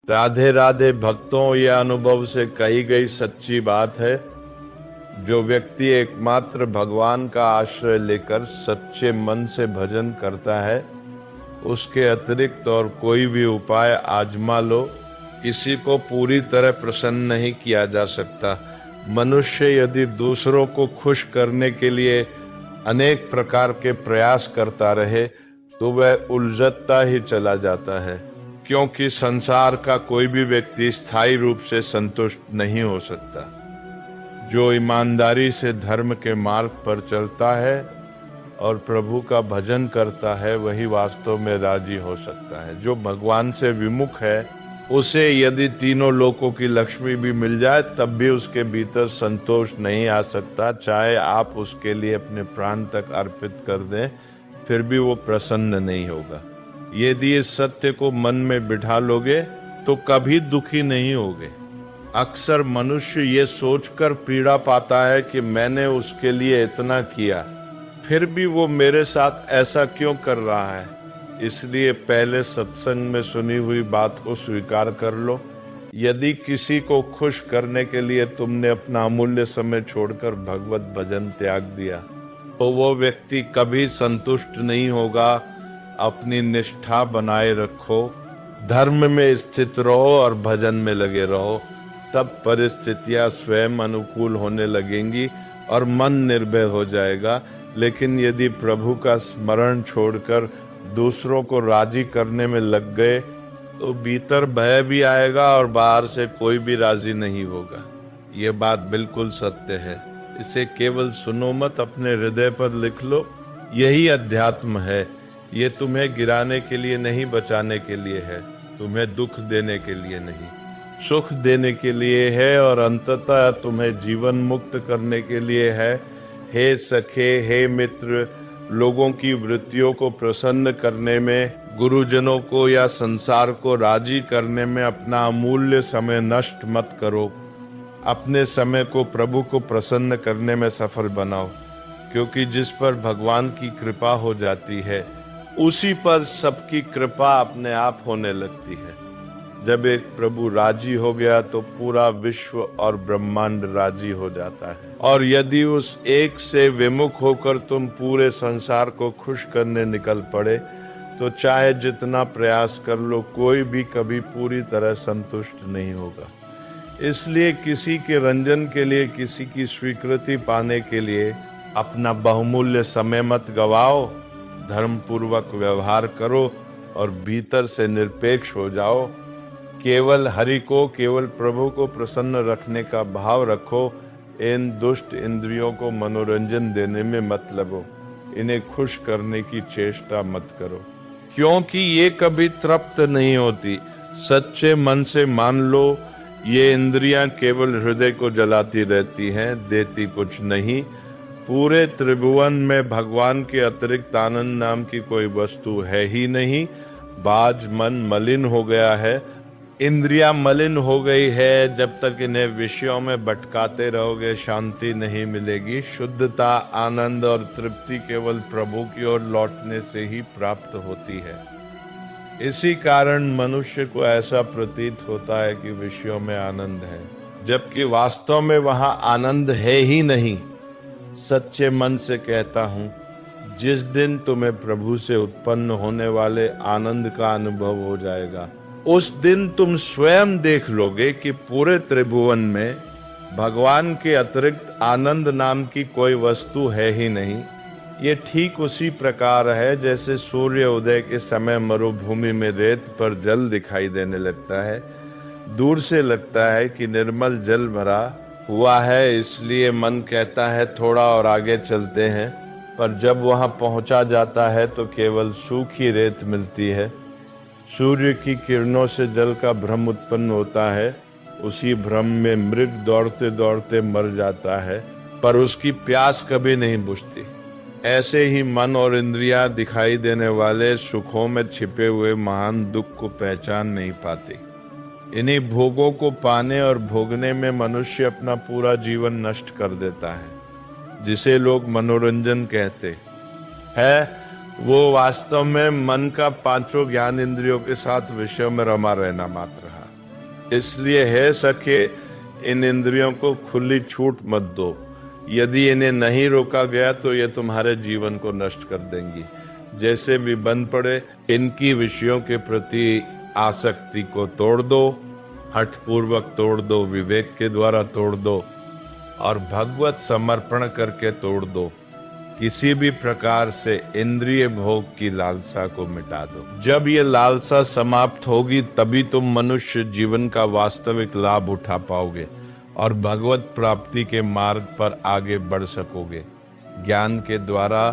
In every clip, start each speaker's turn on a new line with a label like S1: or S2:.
S1: राधे राधे भक्तों, यह अनुभव से कही गई सच्ची बात है। जो व्यक्ति एकमात्र भगवान का आश्रय लेकर सच्चे मन से भजन करता है, उसके अतिरिक्त और कोई भी उपाय आजमा लो, किसी को पूरी तरह प्रसन्न नहीं किया जा सकता। मनुष्य यदि दूसरों को खुश करने के लिए अनेक प्रकार के प्रयास करता रहे तो वह उलझता ही चला जाता है, क्योंकि संसार का कोई भी व्यक्ति स्थायी रूप से संतुष्ट नहीं हो सकता। जो ईमानदारी से धर्म के मार्ग पर चलता है और प्रभु का भजन करता है, वही वास्तव में राजी हो सकता है। जो भगवान से विमुख है, उसे यदि तीनों लोकों की लक्ष्मी भी मिल जाए तब भी उसके भीतर संतोष नहीं आ सकता। चाहे आप उसके लिए अपने प्राण तक अर्पित कर दें, फिर भी वो प्रसन्न नहीं होगा। यदि इस सत्य को मन में बिठा लोगे तो कभी दुखी नहीं होगे। अक्सर मनुष्य ये सोचकर पीड़ा पाता है कि मैंने उसके लिए इतना किया, फिर भी वो मेरे साथ ऐसा क्यों कर रहा है। इसलिए पहले सत्संग में सुनी हुई बात को स्वीकार कर लो। यदि किसी को खुश करने के लिए तुमने अपना अमूल्य समय छोड़कर भगवत भजन त्याग दिया, तो वो व्यक्ति कभी संतुष्ट नहीं होगा। अपनी निष्ठा बनाए रखो, धर्म में स्थित रहो और भजन में लगे रहो, तब परिस्थितियां स्वयं अनुकूल होने लगेंगी और मन निर्भय हो जाएगा। लेकिन यदि प्रभु का स्मरण छोड़कर दूसरों को राजी करने में लग गए तो भीतर भय भी आएगा और बाहर से कोई भी राजी नहीं होगा। ये बात बिल्कुल सत्य है। इसे केवल सुनो मत, अपने हृदय पर लिख लो। यही अध्यात्म है। ये तुम्हें गिराने के लिए नहीं, बचाने के लिए है। तुम्हें दुख देने के लिए नहीं, सुख देने के लिए है, और अंततः तुम्हें जीवन मुक्त करने के लिए है। हे सखे, हे मित्र, लोगों की वृत्तियों को प्रसन्न करने में, गुरुजनों को या संसार को राजी करने में अपना अमूल्य समय नष्ट मत करो। अपने समय को प्रभु को प्रसन्न करने में सफल बनाओ, क्योंकि जिस पर भगवान की कृपा हो जाती है, उसी पर सबकी कृपा अपने आप होने लगती है। जब एक प्रभु राजी हो गया तो पूरा विश्व और ब्रह्मांड राजी हो जाता है। और यदि उस एक से विमुख होकर तुम पूरे संसार को खुश करने निकल पड़े, तो चाहे जितना प्रयास कर लो, कोई भी कभी पूरी तरह संतुष्ट नहीं होगा। इसलिए किसी के रंजन के लिए, किसी की स्वीकृति पाने के लिए अपना बहुमूल्य समय मत गवाओ। धर्म पूर्वक व्यवहार करो और भीतर से निरपेक्ष हो जाओ। केवल हरि को, केवल प्रभु को प्रसन्न रखने का भाव रखो। इन दुष्ट इंद्रियों को मनोरंजन देने में मत लगो। इन्हें खुश करने की चेष्टा मत करो, क्योंकि ये कभी तृप्त नहीं होती। सच्चे मन से मान लो, ये इंद्रियां केवल हृदय को जलाती रहती हैं, देती कुछ नहीं। पूरे त्रिभुवन में भगवान के अतिरिक्त आनंद नाम की कोई वस्तु है ही नहीं। बाज मन मलिन हो गया है, इंद्रियां मलिन हो गई है। जब तक इन्हें विषयों में भटकाते रहोगे, शांति नहीं मिलेगी। शुद्धता, आनंद और तृप्ति केवल प्रभु की ओर लौटने से ही प्राप्त होती है। इसी कारण मनुष्य को ऐसा प्रतीत होता है कि विषयों में आनंद है, जबकि वास्तव में वहां आनंद है ही नहीं। सच्चे मन से कहता हूं, जिस दिन तुम्हें प्रभु से उत्पन्न होने वाले आनंद का अनुभव हो जाएगा, उस दिन तुम स्वयं देख लोगे कि पूरे त्रिभुवन में भगवान के अतिरिक्त आनंद नाम की कोई वस्तु है ही नहीं। ये ठीक उसी प्रकार है जैसे सूर्य उदय के समय मरुभूमि में रेत पर जल दिखाई देने लगता है। दूर से लगता है कि निर्मल जल भरा हुआ है, इसलिए मन कहता है थोड़ा और आगे चलते हैं, पर जब वहां पहुंचा जाता है तो केवल सूखी रेत मिलती है। सूर्य की किरणों से जल का भ्रम उत्पन्न होता है। उसी भ्रम में मृग दौड़ते दौड़ते मर जाता है, पर उसकी प्यास कभी नहीं बुझती। ऐसे ही मन और इंद्रियां दिखाई देने वाले सुखों में छिपे हुए महान दुख को पहचान नहीं पाती। इन्हीं भोगों को पाने और भोगने में मनुष्य अपना पूरा जीवन नष्ट कर देता है। जिसे लोग मनोरंजन कहते हैं, वो वास्तव में मन का पांचों ज्ञान इंद्रियों के साथ विषयों में रमा रहना मात्र है। इसलिए है सखे, इन इंद्रियों को खुली छूट मत दो। यदि इन्हें नहीं रोका गया तो ये तुम्हारे जीवन को नष्ट कर देंगी। जैसे भी बंद पड़े, इनकी विषयों के प्रति आसक्ति को तोड़ दो, हठपूर्वक तोड़ दो, विवेक के द्वारा तोड़ दो और भगवत समर्पण करके तोड़ दो। किसी भी प्रकार से इंद्रिय भोग की लालसा को मिटा दो। जब ये लालसा समाप्त होगी तभी तुम मनुष्य जीवन का वास्तविक लाभ उठा पाओगे और भगवत प्राप्ति के मार्ग पर आगे बढ़ सकोगे। ज्ञान के द्वारा,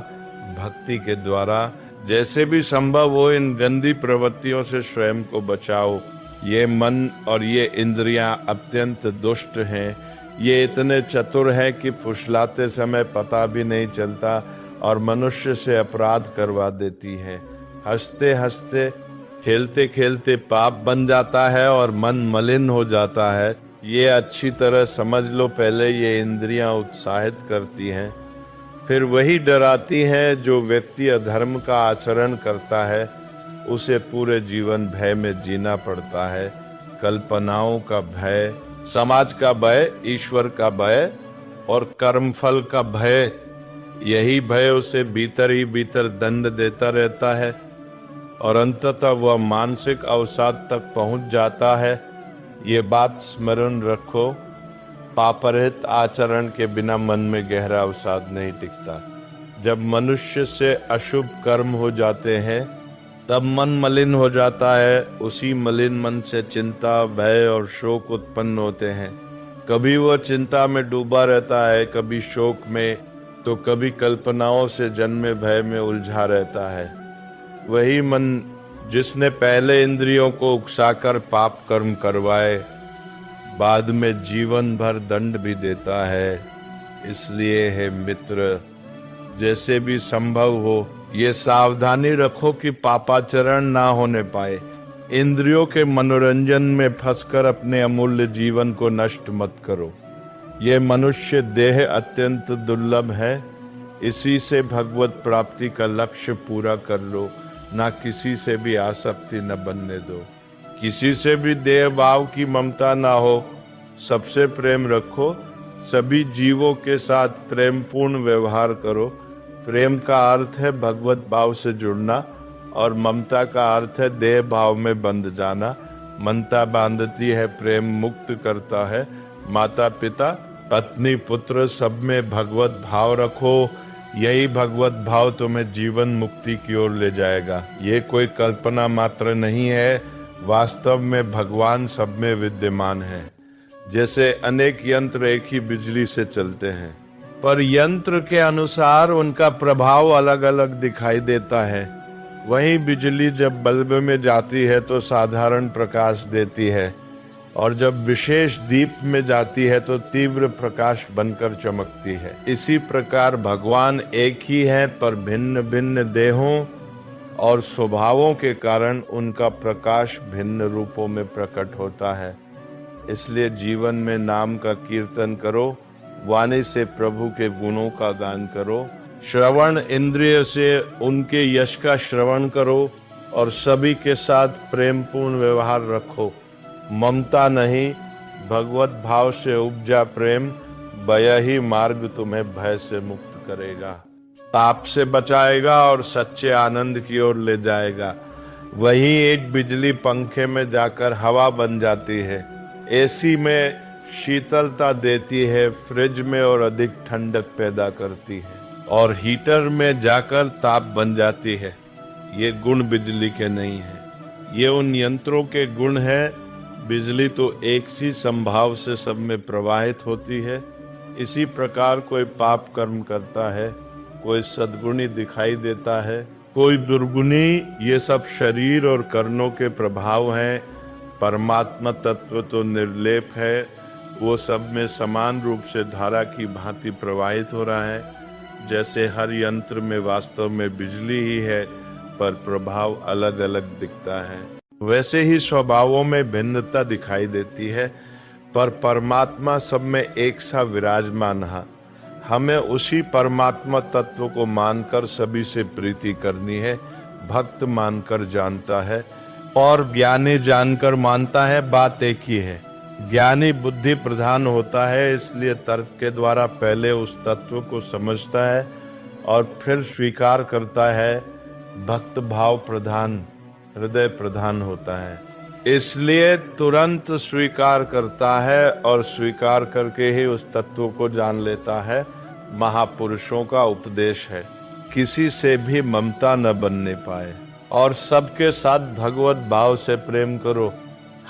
S1: भक्ति के द्वारा जैसे भी संभव हो इन गंदी प्रवृत्तियों से स्वयं को बचाओ। ये मन और ये इंद्रियां अत्यंत दुष्ट हैं। ये इतने चतुर है कि फुसलाते समय पता भी नहीं चलता और मनुष्य से अपराध करवा देती है। हंसते हंसते, खेलते खेलते पाप बन जाता है और मन मलिन हो जाता है। ये अच्छी तरह समझ लो। पहले ये इंद्रियां उत्साहित करती हैं, फिर वही डराती हैं। जो व्यक्ति अधर्म का आचरण करता है उसे पूरे जीवन भय में जीना पड़ता है। कल्पनाओं का भय, समाज का भय, ईश्वर का भय और कर्मफल का भय, यही भय उसे भीतर ही भीतर दंड देता रहता है और अंततः वह मानसिक अवसाद तक पहुंच जाता है। ये बात स्मरण रखो, पापरहित आचरण के बिना मन में गहरा अवसाद नहीं टिकता। जब मनुष्य से अशुभ कर्म हो जाते हैं तब मन मलिन हो जाता है। उसी मलिन मन से चिंता, भय और शोक उत्पन्न होते हैं। कभी वह चिंता में डूबा रहता है, कभी शोक में, तो कभी कल्पनाओं से जन्मे भय में उलझा रहता है। वही मन जिसने पहले इंद्रियों को उकसाकर पाप कर्म करवाए, बाद में जीवन भर दंड भी देता है। इसलिए हे मित्र, जैसे भी संभव हो ये सावधानी रखो कि पापाचरण ना होने पाए। इंद्रियों के मनोरंजन में फंसकर अपने अमूल्य जीवन को नष्ट मत करो। ये मनुष्य देह अत्यंत दुर्लभ है। इसी से भगवत प्राप्ति का लक्ष्य पूरा कर लो। ना किसी से भी आसक्ति न बनने दो, किसी से भी देह भाव की ममता ना हो। सबसे प्रेम रखो, सभी जीवों के साथ प्रेमपूर्ण व्यवहार करो। प्रेम का अर्थ है भगवत भाव से जुड़ना और ममता का अर्थ है देह भाव में बंध जाना। ममता बांधती है, प्रेम मुक्त करता है। माता पिता, पत्नी, पुत्र सब में भगवत भाव रखो। यही भगवत भाव तुम्हें जीवन मुक्ति की ओर ले जाएगा। ये कोई कल्पना मात्र नहीं है, वास्तव में भगवान सब में विद्यमान है। जैसे अनेक यंत्र एक ही बिजली से चलते हैं, पर यंत्र के अनुसार उनका प्रभाव अलग अलग दिखाई देता है। वही बिजली जब बल्ब में जाती है तो साधारण प्रकाश देती है और जब विशेष दीप में जाती है तो तीव्र प्रकाश बनकर चमकती है। इसी प्रकार भगवान एक ही है, पर भिन्न भिन्न देहों और स्वभावों के कारण उनका प्रकाश भिन्न रूपों में प्रकट होता है। इसलिए जीवन में नाम का कीर्तन करो, वाणी से प्रभु के गुणों का गान करो, श्रवण इंद्रिय से उनके यश का श्रवण करो और सभी के साथ प्रेमपूर्ण व्यवहार रखो। ममता नहीं, भगवत भाव से उपजा प्रेम, वह ही मार्ग तुम्हें भय से मुक्त करेगा, पाप से बचाएगा और सच्चे आनंद की ओर ले जाएगा। वही एक बिजली पंखे में जाकर हवा बन जाती है, एसी में शीतलता देती है, फ्रिज में और अधिक ठंडक पैदा करती है और हीटर में जाकर ताप बन जाती है। ये गुण बिजली के नहीं है, ये उन यंत्रों के गुण है। बिजली तो एक सी संभाव से सब में प्रवाहित होती है। इसी प्रकार कोई पाप कर्म करता है, कोई सद्गुणी दिखाई देता है, कोई दुर्गुणी। ये सब शरीर और कर्णों के प्रभाव हैं। परमात्मा तत्व तो निर्लेप है, वो सब में समान रूप से धारा की भांति प्रवाहित हो रहा है। जैसे हर यंत्र में वास्तव में बिजली ही है, पर प्रभाव अलग अलग दिखता है, वैसे ही स्वभावों में भिन्नता दिखाई देती है, पर परमात्मा सब में एक सा विराजमान है। हमें उसी परमात्मा तत्व को मानकर सभी से प्रीति करनी है। भक्त मानकर जानता है, और ज्ञानी जानकर मानता है, बात एक ही है। ज्ञानी बुद्धि प्रधान होता है, इसलिए तर्क के द्वारा पहले उस तत्व को समझता है और फिर स्वीकार करता है। भक्त भाव प्रधान, हृदय प्रधान होता है, इसलिए तुरंत स्वीकार करता है और स्वीकार करके ही उस तत्व को जान लेता है। महापुरुषों का उपदेश है, किसी से भी ममता न बनने पाए और सबके साथ भगवत भाव से प्रेम करो।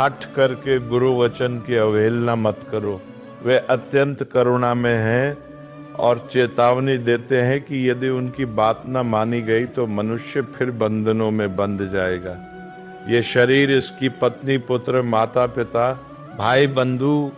S1: हट करके गुरु वचन की अवहेलना मत करो। वे अत्यंत करुणा में हैं और चेतावनी देते हैं कि यदि उनकी बात न मानी गई तो मनुष्य फिर बंधनों में बंध जाएगा। ये शरीर, इसकी पत्नी, पुत्र, माता पिता, भाई बंधु,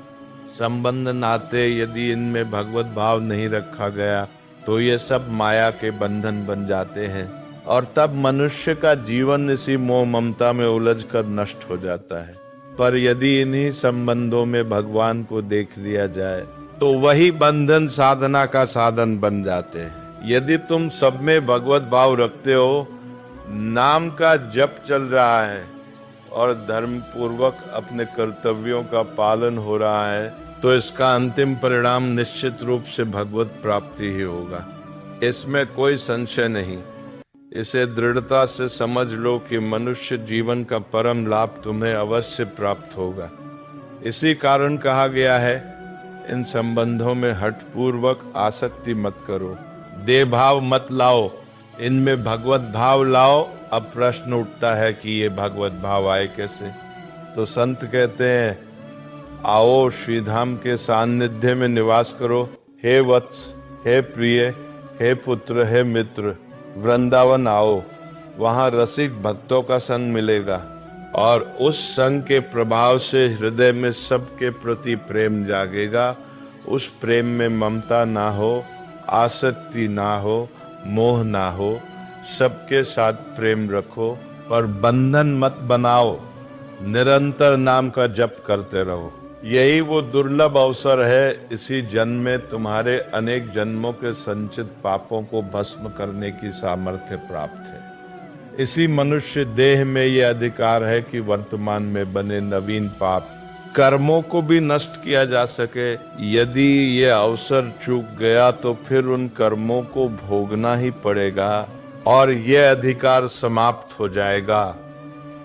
S1: संबंध, नाते, यदि इनमें भगवत भाव नहीं रखा गया तो ये सब माया के बंधन बन जाते हैं और तब मनुष्य का जीवन इसी मोह ममता में उलझकर नष्ट हो जाता है। पर यदि इन्हीं संबंधों में भगवान को देख लिया जाए तो वही बंधन साधना का साधन बन जाते हैं। यदि तुम सब में भगवत भाव रखते हो, नाम का जप चल रहा है और धर्म पूर्वक अपने कर्तव्यों का पालन हो रहा है, तो इसका अंतिम परिणाम निश्चित रूप से भगवत प्राप्ति ही होगा। इसमें कोई संशय नहीं। इसे दृढ़ता से समझ लो कि मनुष्य जीवन का परम लाभ तुम्हें अवश्य प्राप्त होगा। इसी कारण कहा गया है, इन संबंधों में हठपूर्वक आसक्ति मत करो, देह भाव मत लाओ, इनमें भगवत भाव लाओ। अब प्रश्न उठता है कि ये भगवत भाव आए कैसे? तो संत कहते हैं, आओ श्रीधाम के सान्निध्य में निवास करो। हे वत्स, हे प्रिय, हे पुत्र, हे मित्र, वृंदावन आओ। वहाँ रसिक भक्तों का संग मिलेगा और उस संग के प्रभाव से हृदय में सबके प्रति प्रेम जागेगा। उस प्रेम में ममता ना हो, आसक्ति ना हो, मोह ना हो। सबके साथ प्रेम रखो पर बंधन मत बनाओ। निरंतर नाम का जप करते रहो। यही वो दुर्लभ अवसर है। इसी जन्म में तुम्हारे अनेक जन्मों के संचित पापों को भस्म करने की सामर्थ्य प्राप्त है। इसी मनुष्य देह में ये अधिकार है कि वर्तमान में बने नवीन पाप कर्मों को भी नष्ट किया जा सके। यदि ये अवसर चूक गया तो फिर उन कर्मों को भोगना ही पड़ेगा और ये अधिकार समाप्त हो जाएगा।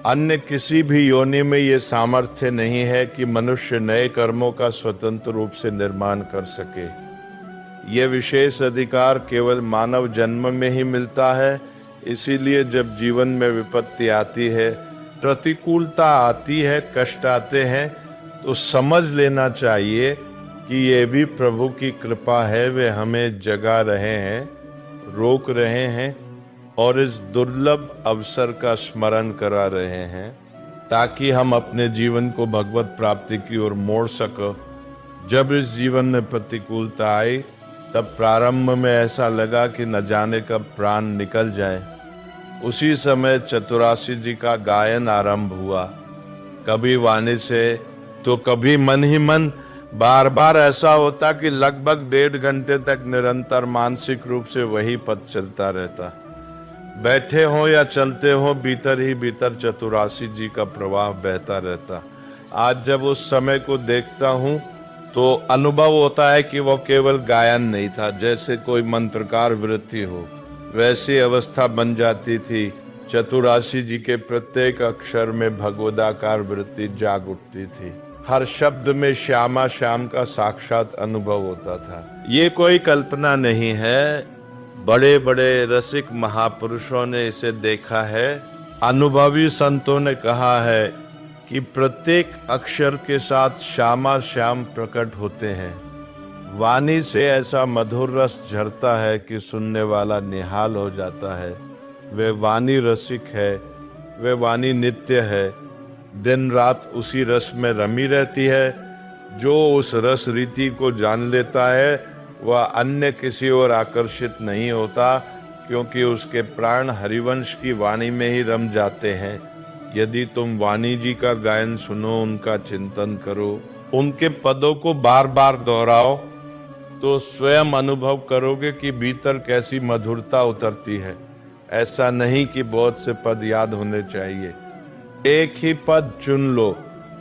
S1: अन्य किसी भी योनि में ये सामर्थ्य नहीं है कि मनुष्य नए कर्मों का स्वतंत्र रूप से निर्माण कर सके। ये विशेष अधिकार केवल मानव जन्म में ही मिलता है। इसीलिए जब जीवन में विपत्ति आती है, प्रतिकूलता आती है, कष्ट आते हैं, तो समझ लेना चाहिए कि ये भी प्रभु की कृपा है। वे हमें जगा रहे हैं, रोक रहे हैं और इस दुर्लभ अवसर का स्मरण करा रहे हैं ताकि हम अपने जीवन को भगवत प्राप्ति की ओर मोड़ सको। जब इस जीवन में प्रतिकूलता आई तब प्रारंभ में ऐसा लगा कि न जाने कब प्राण निकल जाए। उसी समय चतुरासी जी का गायन आरंभ हुआ, कभी वाणी से तो कभी मन ही मन। बार बार ऐसा होता कि लगभग 1.5 घंटे तक निरंतर मानसिक रूप से वही पद चलता रहता। बैठे हो या चलते हो, भीतर ही भीतर चतुरासी जी का प्रवाह बहता रहता। आज जब उस समय को देखता हूँ तो अनुभव होता है कि वो केवल गायन नहीं था, जैसे कोई मंत्रकार वृत्ति हो, वैसी अवस्था बन जाती थी। चतुरासी जी के प्रत्येक अक्षर में भगवदाकार वृत्ति जाग उठती थी। हर शब्द में श्यामा श्याम का साक्षात अनुभव होता था। ये कोई कल्पना नहीं है, बड़े बड़े रसिक महापुरुषों ने इसे देखा है। अनुभवी संतों ने कहा है कि प्रत्येक अक्षर के साथ श्यामा श्याम प्रकट होते हैं। वाणी से ऐसा मधुर रस झरता है कि सुनने वाला निहाल हो जाता है। वे वाणी रसिक है, वे वाणी नित्य है, दिन रात उसी रस में रमी रहती है। जो उस रस रीति को जान लेता है वह अन्य किसी और आकर्षित नहीं होता, क्योंकि उसके प्राण हरिवंश की वाणी में ही रम जाते हैं। यदि तुम वाणी जी का गायन सुनो, उनका चिंतन करो, उनके पदों को बार बार दोहराओ, तो स्वयं अनुभव करोगे कि भीतर कैसी मधुरता उतरती है। ऐसा नहीं कि बहुत से पद याद होने चाहिए। एक ही पद चुन लो,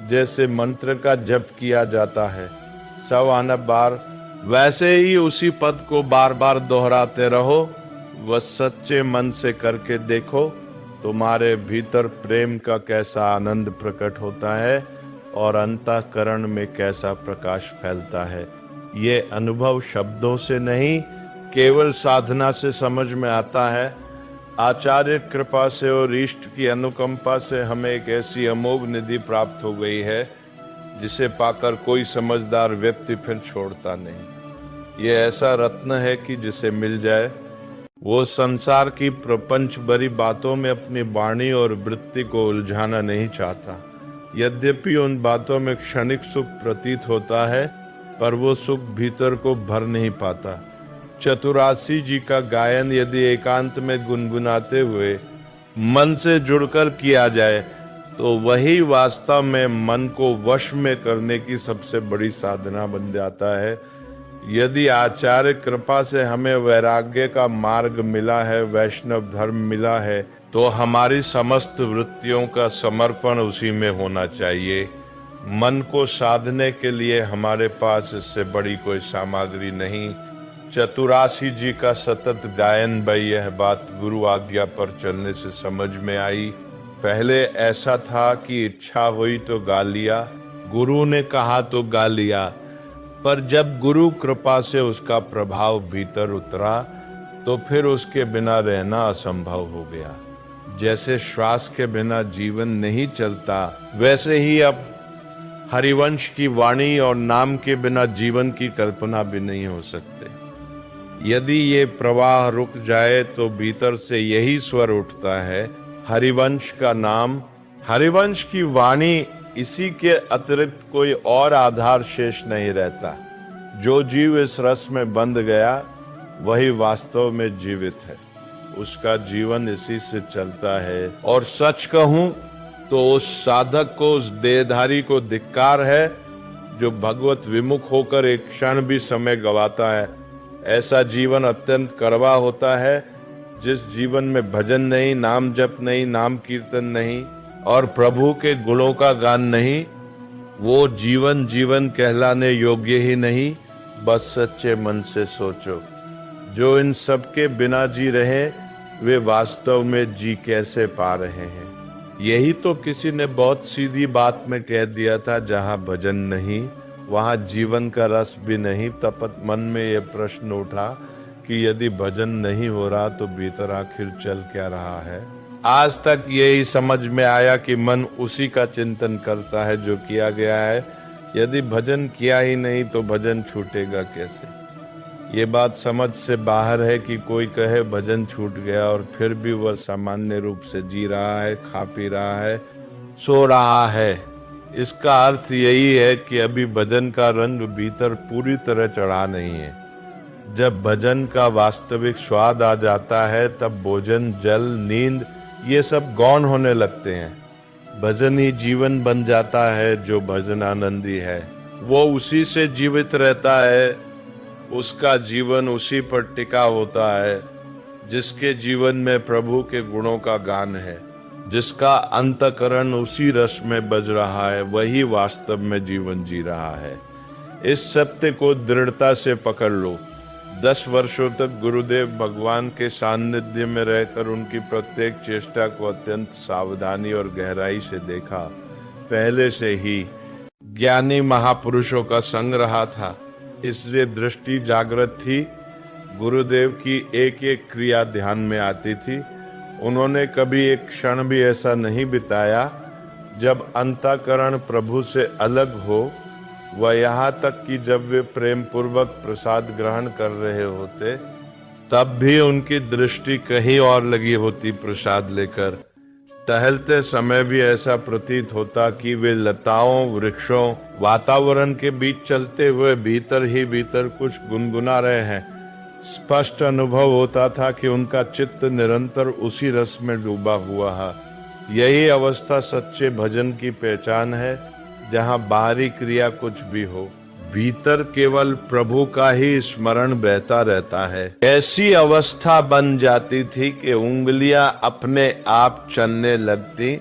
S1: जैसे मंत्र का जप किया जाता है 100 बार, वैसे ही उसी पद को बार बार दोहराते रहो। वह सच्चे मन से करके देखो, तुम्हारे भीतर प्रेम का कैसा आनंद प्रकट होता है और अंतःकरण में कैसा प्रकाश फैलता है। ये अनुभव शब्दों से नहीं, केवल साधना से समझ में आता है। आचार्य कृपा से और इष्ट की अनुकंपा से हमें एक ऐसी अमोघ निधि प्राप्त हो गई है जिसे पाकर कोई समझदार व्यक्ति फिर छोड़ता नहीं। ये ऐसा रत्न है कि जिसे मिल जाए वो संसार की प्रपंच भरी बातों में अपनी वाणी और वृत्ति को उलझाना नहीं चाहता। यद्यपि उन बातों में क्षणिक सुख प्रतीत होता है, पर वो सुख भीतर को भर नहीं पाता। चतुरासी जी का गायन यदि एकांत में गुनगुनाते हुए मन से जुड़कर किया जाए तो वही वास्तव में मन को वश में करने की सबसे बड़ी साधना बन जाता है। यदि आचार्य कृपा से हमें वैराग्य का मार्ग मिला है, वैष्णव धर्म मिला है, तो हमारी समस्त वृत्तियों का समर्पण उसी में होना चाहिए। मन को साधने के लिए हमारे पास इससे बड़ी कोई सामग्री नहीं। चतुरासी जी का सतत गायन भाई, यह बात गुरु आज्ञा पर चलने से समझ में आई। पहले ऐसा था कि इच्छा हुई तो गा लिया, गुरु ने कहा तो गा लिया, पर जब गुरु कृपा से उसका प्रभाव भीतर उतरा तो फिर उसके बिना रहना असंभव हो गया। जैसे श्वास के बिना जीवन नहीं चलता, वैसे ही अब हरिवंश की वाणी और नाम के बिना जीवन की कल्पना भी नहीं हो सकते। यदि ये प्रवाह रुक जाए तो भीतर से यही स्वर उठता है, हरिवंश का नाम, हरिवंश की वाणी, इसी के अतिरिक्त कोई और आधार शेष नहीं रहता। जो जीव इस रस में बंध गया वही वास्तव में जीवित है, उसका जीवन इसी से चलता है। और सच कहूं तो उस साधक को, उस देहधारी को धिक्कार है जो भगवत विमुख होकर एक क्षण भी समय गवाता है। ऐसा जीवन अत्यंत कड़वा होता है। जिस जीवन में भजन नहीं, नाम जप नहीं, नाम कीर्तन नहीं और प्रभु के गुणों का गान नहीं, वो जीवन जीवन कहलाने योग्य ही नहीं। बस सच्चे मन से सोचो, जो इन सब के बिना जी रहे वे वास्तव में जी कैसे पा रहे हैं। यही तो किसी ने बहुत सीधी बात में कह दिया था, जहां भजन नहीं वहां जीवन का रस भी नहीं। तपत मन में ये प्रश्न उठा कि यदि भजन नहीं हो रहा तो भीतर आखिर चल क्या रहा है। आज तक यही समझ में आया कि मन उसी का चिंतन करता है जो किया गया है। यदि भजन किया ही नहीं तो भजन छूटेगा कैसे। ये बात समझ से बाहर है कि कोई कहे भजन छूट गया और फिर भी वह सामान्य रूप से जी रहा है, खा पी रहा है, सो रहा है। इसका अर्थ यही है कि अभी भजन का रंग भीतर पूरी तरह चढ़ा नहीं है। जब भजन का वास्तविक स्वाद आ जाता है तब भोजन, जल, नींद ये सब गौण होने लगते हैं। भजन ही जीवन बन जाता है। जो भजन आनंदी है वो उसी से जीवित रहता है, उसका जीवन उसी पर टिका होता है। जिसके जीवन में प्रभु के गुणों का गान है, जिसका अंतःकरण उसी रस में बज रहा है, वही वास्तव में जीवन जी रहा है। इस सत्य को दृढ़ता से पकड़ लो। 10 वर्षों तक गुरुदेव भगवान के सानिध्य में रहकर उनकी प्रत्येक चेष्टा को अत्यंत सावधानी और गहराई से देखा। पहले से ही ज्ञानी महापुरुषों का संग रहा था, इसलिए दृष्टि जागृत थी। गुरुदेव की एक एक क्रिया ध्यान में आती थी। उन्होंने कभी एक क्षण भी ऐसा नहीं बिताया जब अंतःकरण प्रभु से अलग हो। वह यहाँ तक कि जब वे प्रेम पूर्वक प्रसाद ग्रहण कर रहे होते तब भी उनकी दृष्टि कहीं और लगी होती प्रसाद लेकर। टहलते समय भी ऐसा प्रतीत होता कि वे लताओं, वृक्षों, वातावरण के बीच चलते हुए भीतर ही भीतर कुछ गुनगुना रहे हैं। स्पष्ट अनुभव होता था कि उनका चित्त निरंतर उसी रस में डूबा हुआ है। यही अवस्था सच्चे भजन की पहचान है, जहां बाहरी क्रिया कुछ भी हो, भीतर केवल प्रभु का ही स्मरण बहता रहता है। ऐसी अवस्था बन जाती थी कि उंगलियां अपने आप चलने लगती,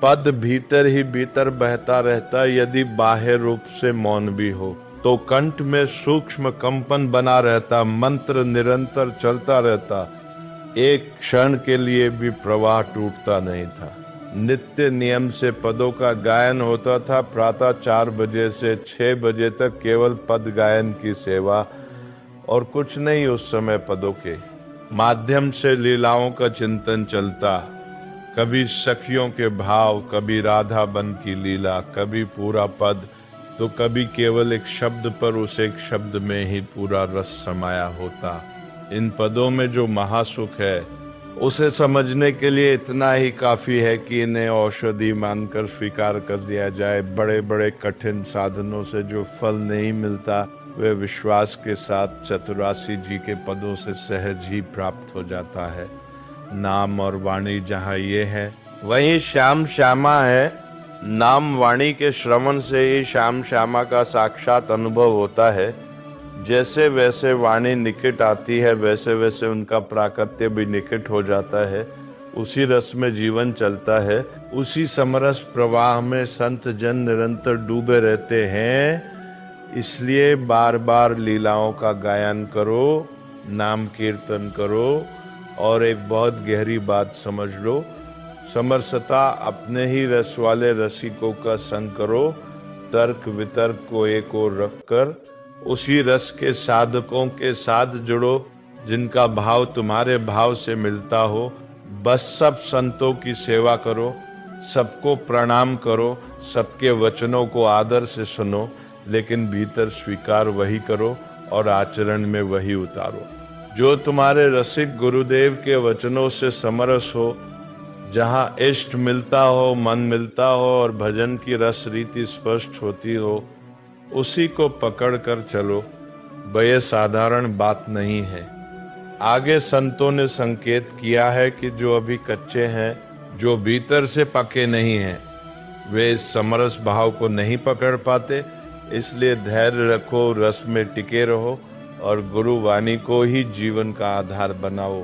S1: पद भीतर ही भीतर बहता रहता यदि बाह्य रूप से मौन भी हो, तो कंठ में सूक्ष्म कंपन बना रहता, मंत्र निरंतर चलता रहता, एक क्षण के लिए भी प्रवाह टूटता नहीं था। नित्य नियम से पदों का गायन होता था। प्रातः 4 बजे से 6 बजे तक केवल पद गायन की सेवा और कुछ नहीं। उस समय पदों के माध्यम से लीलाओं का चिंतन चलता, कभी सखियों के भाव, कभी राधा बन की लीला, कभी पूरा पद, तो कभी केवल एक शब्द पर उस एक शब्द में ही पूरा रस समाया होता। इन पदों में जो महासुख है उसे समझने के लिए इतना ही काफी है कि इन्हें औषधि मानकर स्वीकार कर दिया जाए। बड़े बड़े कठिन साधनों से जो फल नहीं मिलता वे विश्वास के साथ चतुरासी जी के पदों से सहज ही प्राप्त हो जाता है। नाम और वाणी जहाँ ये है वहीं श्याम श्यामा है। नाम वाणी के श्रवण से ही श्याम श्यामा का साक्षात अनुभव होता है। जैसे वैसे वाणी निकट आती है वैसे वैसे उनका प्राकट्य भी निकट हो जाता है। उसी रस में जीवन चलता है। उसी समरस प्रवाह में संत जन निरंतर डूबे रहते हैं। इसलिए बार बार लीलाओं का गायन करो, नाम कीर्तन करो और एक बहुत गहरी बात समझ लो, समरसता अपने ही रस वाले रसिकों का संग करो। तर्क वितर्क को एक ओर रखकर उसी रस के साधकों के साथ जुड़ो जिनका भाव तुम्हारे भाव से मिलता हो। बस सब संतों की सेवा करो, सबको प्रणाम करो, सबके वचनों को आदर से सुनो, लेकिन भीतर स्वीकार वही करो और आचरण में वही उतारो जो तुम्हारे रसिक गुरुदेव के वचनों से समरस हो। जहाँ इष्ट मिलता हो, मन मिलता हो और भजन की रस रीति स्पष्ट होती हो, उसी को पकड़ कर चलो। यह साधारण बात नहीं है। आगे संतों ने संकेत किया है कि जो अभी कच्चे हैं, जो भीतर से पके नहीं हैं, वे इस समरस भाव को नहीं पकड़ पाते। इसलिए धैर्य रखो, रस में टिके रहो और गुरु वाणी को ही जीवन का आधार बनाओ।